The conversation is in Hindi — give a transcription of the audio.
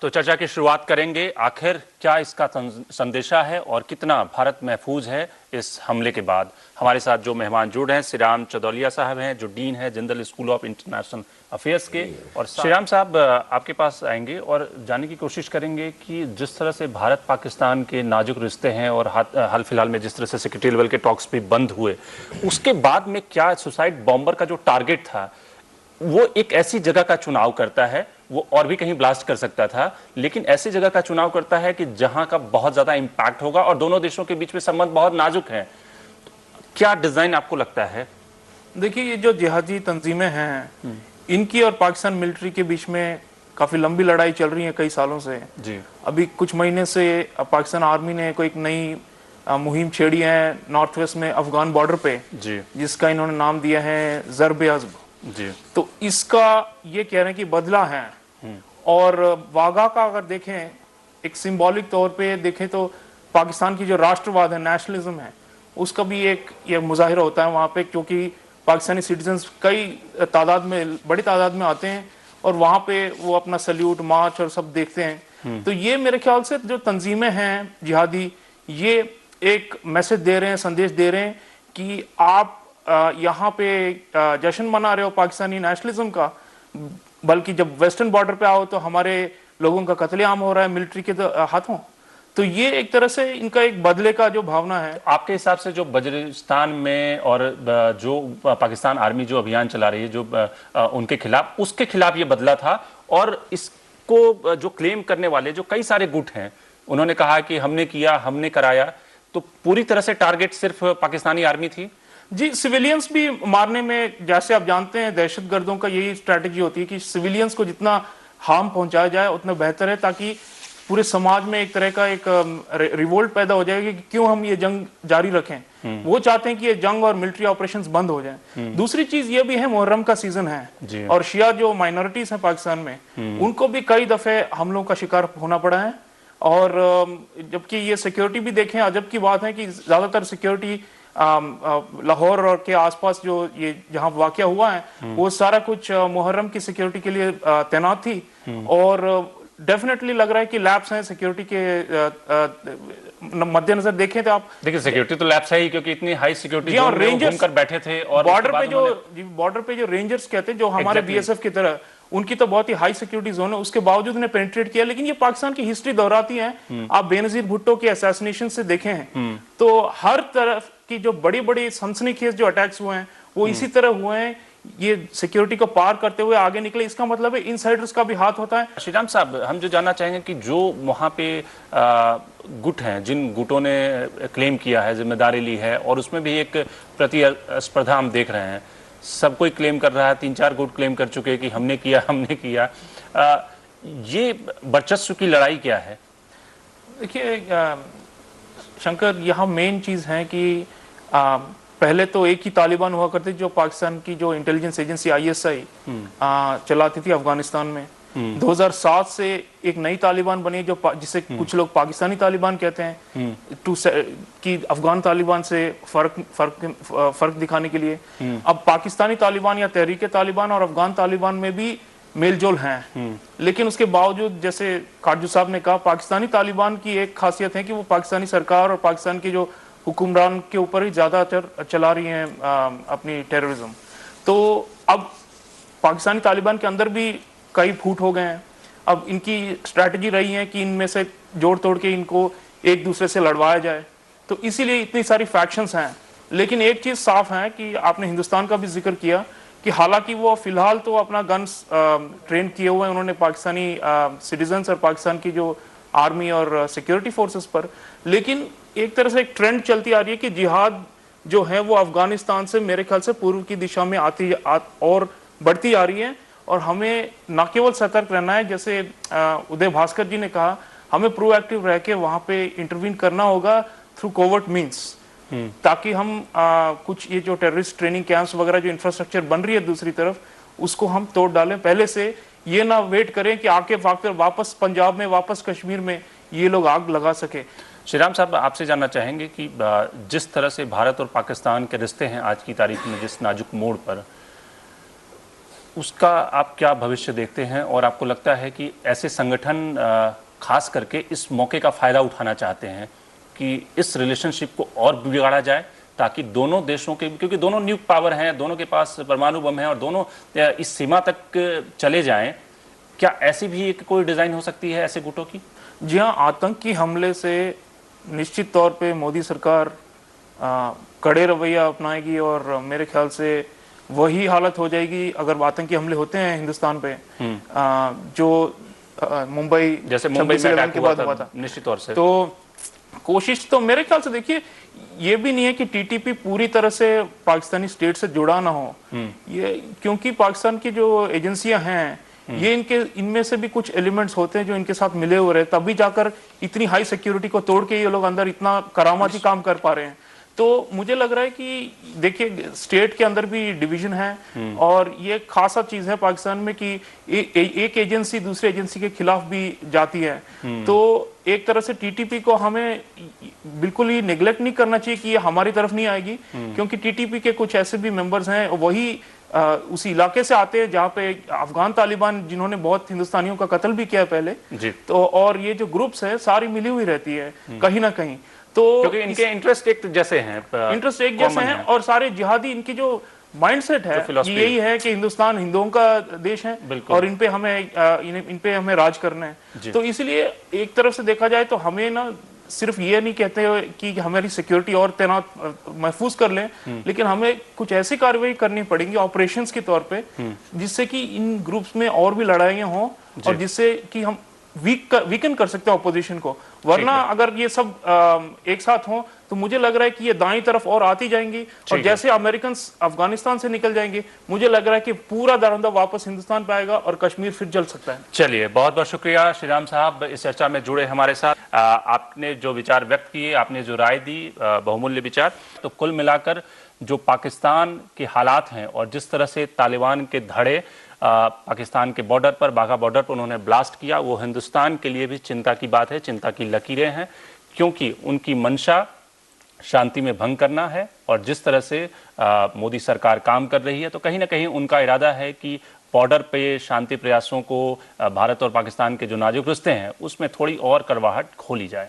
तो चर्चा की शुरुआत करेंगे। आखिर क्या इसका संदेशा है और कितना भारत महफूज है इस हमले के बाद। हमारे साथ जो मेहमान जुड़ हैं, श्रीराम चदौलिया साहब हैं जो डीन है Jindal school of international affairs के, और श्रीराम साहब आपके पास आएंगे और जानने की कोशिश करेंगे कि जिस तरह से भारत पाकिस्तान के नाजुक रिश्ते हैं और हाल फिलहाल में जिस तरह से सिक्योरिटी लेवल के टॉक्स भी बंद हुए, उसके बाद में क्या सुसाइड बॉम्बर का जो टारगेट था वो एक ऐसी जगह का चुनाव करता है, वो और भी कहीं ब्लास्ट कर सकता था, लेकिन ऐसी जगह का चुनाव करता है कि जहां का बहुत ज्यादा इंपैक्ट होगा और दोनों देशों के बीच में संबंध बहुत नाजुक हैं। क्या डिजाइन आपको लगता है? देखिए, ये जो जिहादी तंजीमें हैं इनकी और पाकिस्तान मिलिट्री के बीच में काफी लंबी लड़ाई चल रही है कई सालों से जी। अभी कुछ महीने से पाकिस्तान आर्मी ने कोई एक नई मुहिम छेड़ी है नॉर्थ वेस्ट में अफगान बॉर्डर पे जी, जिसका इन्होंने नाम दिया है ज़र्ब-ए-अज़्ब जी। तो इसका ये कह रहे हैं कि बदला है। और वाघा का अगर देखें, एक सिंबॉलिक तौर पे देखें तो पाकिस्तान की जो राष्ट्रवाद है, नेशनलिज्म है, उसका भी एक ये मुजाहिरा होता है वहाँ पे, क्योंकि पाकिस्तानी सिटीजन्स कई तादाद में, बड़ी तादाद में आते हैं और वहाँ पे वो अपना सल्यूट मार्च और सब देखते हैं। तो ये मेरे ख्याल से जो तंजीमें हैं जिहादी, ये एक मैसेज दे रहे हैं, संदेश दे रहे हैं कि आप यहाँ पे जश्न मना रहे हो पाकिस्तानी नेशनलिज्म का, बल्कि जब वेस्टर्न बॉर्डर पे आओ तो हमारे लोगों का कत्लेआम हो रहा है मिलिट्री के हाथों। तो ये एक तरह से इनका एक बदले का जो भावना है। आपके हिसाब से जो बलूचिस्तान में और जो पाकिस्तान आर्मी जो अभियान चला रही है जो उनके खिलाफ, उसके खिलाफ ये बदला था, और इसको जो क्लेम करने वाले जो कई सारे गुट हैं उन्होंने कहा कि हमने किया, हमने कराया, तो पूरी तरह से टारगेट सिर्फ पाकिस्तानी आर्मी थी जी। सिविलियंस भी मारने में, जैसे आप जानते हैं दहशतगर्दों का यही स्ट्रैटेजी होती है कि सिविलियंस को जितना हार्म पहुंचाया जाए उतना बेहतर है, ताकि पूरे समाज में एक तरह का एक रिवोल्ट पैदा हो जाएगी कि क्यों हम ये जंग जारी रखें। वो चाहते हैं कि ये जंग और मिलिट्री ऑपरेशंस बंद हो जाएं। दूसरी चीज ये भी है, मुहर्रम का सीजन है और शिया जो माइनॉरिटीज हैं पाकिस्तान में, उनको भी कई दफे हमलों का शिकार होना पड़ा है। और जबकि ये सिक्योरिटी भी देखें, अजब की बात है कि ज्यादातर सिक्योरिटी लाहौर और के आसपास जो ये जहां वाकया हुआ है वो सारा कुछ मुहर्रम की सिक्योरिटी के लिए तैनात थी। और डेफिनेटली लग रहा है कि लैब्स हैं सिक्योरिटी के मद्देनजर देखें तो आप देखिए, सिक्योरिटी तो लैब्स है ही, क्योंकि इतनी हाई सिक्योरिटी जोन में घूमकर बैठे थे। और बॉर्डर पे जो रेंजर्स कहते हैं, जो हमारे बीएसएफ की तरह, उनकी तो बहुत ही हाई सिक्योरिटी जोन है, उसके बावजूद उन्हें पेनिट्रेट किया। लेकिन ये पाकिस्तान की हिस्ट्री दोहराती है। आप बेनजीर भुट्टो के असैसिनेशन से देखे हैं तो हर तरफ की जो बड़ी बड़ी सनसनीखेज जो अटैक्स हुए हैं वो इसी तरह हुए हैं। ये सिक्योरिटी को पार करते हुए आगे निकले, इसका मतलब है इनसाइडर्स का भी हाथ होता है। श्रीराम साहब, हम जो जानना चाहेंगे कि जो वहां पे गुट हैं, जिन गुटों ने क्लेम किया है, जिम्मेदारी ली है, और उसमें भी एक प्रतिस्पर्धा हम देख रहे हैं, सब कोई क्लेम कर रहा है, 3-4 गुट क्लेम कर चुके हैं कि हमने किया, हमने किया। ये वर्चस्व की लड़ाई क्या है? देखिए शंकर, यहाँ मेन चीज है कि पहले तो एक ही तालिबान हुआ करती जो पाकिस्तान की जो इंटेलिजेंस एजेंसी ISI चलाती थी अफगानिस्तान में। 2007 से एक नई तालिबान बनी जो जिसे कुछ लोग पाकिस्तानी तालिबान कहते हैं, कि अफगान तालिबान से फर्क दिखाने के लिए। अब पाकिस्तानी तालिबान या तहरीक तालिबान और अफगान तालिबान में भी मेलजोल हैं, लेकिन उसके बावजूद, जैसे काजू साहब ने कहा, पाकिस्तानी तालिबान की एक खासियत है कि वो पाकिस्तानी सरकार और पाकिस्तान की जो हुक्मरान के ऊपर ही ज्यादातर चला रही हैं अपनी टेररिज्म। तो अब पाकिस्तानी तालिबान के अंदर भी कई फूट हो गए हैं। अब इनकी स्ट्रैटेजी रही है कि इनमें से जोड़ तोड़ के इनको एक दूसरे से लड़वाया जाए, तो इसीलिए इतनी सारी फैक्शंस हैं। लेकिन एक चीज साफ है कि आपने हिंदुस्तान का भी जिक्र किया कि हालांकि वो फिलहाल तो अपना गन्स ट्रेन किए हुए हैं उन्होंने पाकिस्तानी सिटीजन्स और पाकिस्तान की जो आर्मी और सिक्योरिटी फोर्सेस पर, लेकिन एक तरह से एक ट्रेंड चलती आ रही है कि जिहाद जो है वो अफगानिस्तान से मेरे ख्याल से पूर्व की दिशा में और बढ़ती आ रही है। और हमें न केवल सतर्क रहना है, जैसे उदय भास्कर जी ने कहा, हमें प्रोएक्टिव रह के वहां पे इंटरवीन करना होगा थ्रू कोवर्ट मीन्स, ताकि हम कुछ ये जो टेररिस्ट ट्रेनिंग कैंप्स वगैरह जो इंफ्रास्ट्रक्चर बन रही है दूसरी तरफ, उसको हम तोड़ डालें पहले से। ये ना वेट करें कि आके वापस पंजाब में, वापस कश्मीर में ये लोग आग लगा सके। श्रीराम साहब, आपसे जानना चाहेंगे कि जिस तरह से भारत और पाकिस्तान के रिश्ते हैं आज की तारीख में जिस नाजुक मोड़ पर, उसका आप क्या भविष्य देखते हैं और आपको लगता है कि ऐसे संगठन खास करके इस मौके का फायदा उठाना चाहते हैं कि इस रिलेशनशिप को और बिगाड़ा जाए ताकि दोनों देशों के, क्योंकि दोनों न्यूक्लियर पावर हैं, दोनों के पास परमाणु बम है और दोनों इस सीमा तक चले जाएं, क्या ऐसी भी एक कोई डिजाइन हो सकती है ऐसे गुटों की? जी हाँ, आतंकी हमले से निश्चित तौर पे मोदी सरकार कड़े रवैया अपनाएगी और मेरे ख्याल से वही हालत हो जाएगी अगर आतंकी हमले होते हैं हिंदुस्तान पे, जो मुंबई जैसे मुंबई में अटैक के बाद हुआ था। निश्चित तौर से तो कोशिश तो मेरे ख्याल से, देखिए, ये भी नहीं है कि टीटीपी पूरी तरह से पाकिस्तानी स्टेट से जुड़ा ना हो, ये क्योंकि पाकिस्तान की जो एजेंसियां हैं ये इनमें से भी कुछ एलिमेंट्स होते हैं जो इनके साथ मिले हुए रहे, तभी जाकर इतनी हाई सिक्योरिटी को तोड़ के ये लोग अंदर इतना करामाती काम कर पा रहे हैं। तो मुझे लग रहा है कि देखिए, स्टेट के अंदर भी डिवीजन है और ये खासा चीज है पाकिस्तान में कि एक एजेंसी दूसरे एजेंसी के खिलाफ भी जाती है। तो एक तरह से टीटीपी को हमें बिल्कुल ही नेग्लेक्ट नहीं करना चाहिए कि ये हमारी तरफ नहीं आएगी, क्योंकि टीटीपी के कुछ ऐसे भी मेंबर्स हैं वही उसी इलाके से आते हैं जहां पे अफगान तालिबान, जिन्होंने बहुत हिंदुस्तानियों का कत्ल भी किया है पहले जी। तो, और ये जो ग्रुप्स है सारी मिली हुई रहती है कहीं ना कहीं, तो क्योंकि इनके इंटरेस्ट एक जैसे हैं, इंटरेस्ट एक जैसे हैं और सारे जिहादी, इनकी जो माइंडसेट है यही है कि हिंदुस्तान हिंदुओं का देश है और इन पे हमें राज करना है। तो इसलिए एक तरफ से देखा जाए तो हमें ना सिर्फ ये नहीं कहते कि हमारी सिक्योरिटी और तैनात महफूज कर लें, लेकिन हमें कुछ ऐसी कार्रवाई करनी पड़ेगी ऑपरेशंस के तौर पे जिससे कि इन ग्रुप्स में और भी लड़ाइयां हों और जिससे कि हम वीकन कर सकते हैं ऑपोजिशन को। वरना अगर ये सब एक साथ हों तो मुझे लग रहा है कि ये दाईं तरफ और आती जाएंगी और जैसे अमेरिकन अफगानिस्तान से निकल जाएंगे, मुझे लग रहा है कि पूरा दरअंदा वापस हिंदुस्तान पे आएगा और कश्मीर फिर जल सकता है। चलिए, बहुत बहुत शुक्रिया श्रीराम साहब इस चर्चा में जुड़े हमारे साथ। आपने जो विचार व्यक्त किए, आपने जो राय दी, बहुमूल्य विचार। तो कुल मिलाकर जो पाकिस्तान के हालात हैं और जिस तरह से तालिबान के धड़े पाकिस्तान के बॉर्डर पर, बाघा बॉर्डर पर उन्होंने ब्लास्ट किया, वो हिंदुस्तान के लिए भी चिंता की बात है, चिंता की लकीरें हैं, क्योंकि उनकी मंशा शांति में भंग करना है और जिस तरह से मोदी सरकार काम कर रही है, तो कहीं ना कहीं उनका इरादा है कि बॉर्डर पे शांति प्रयासों को, भारत और पाकिस्तान के जो नाजुक रिश्ते हैं उसमें थोड़ी और कड़वाहट खोली जाए।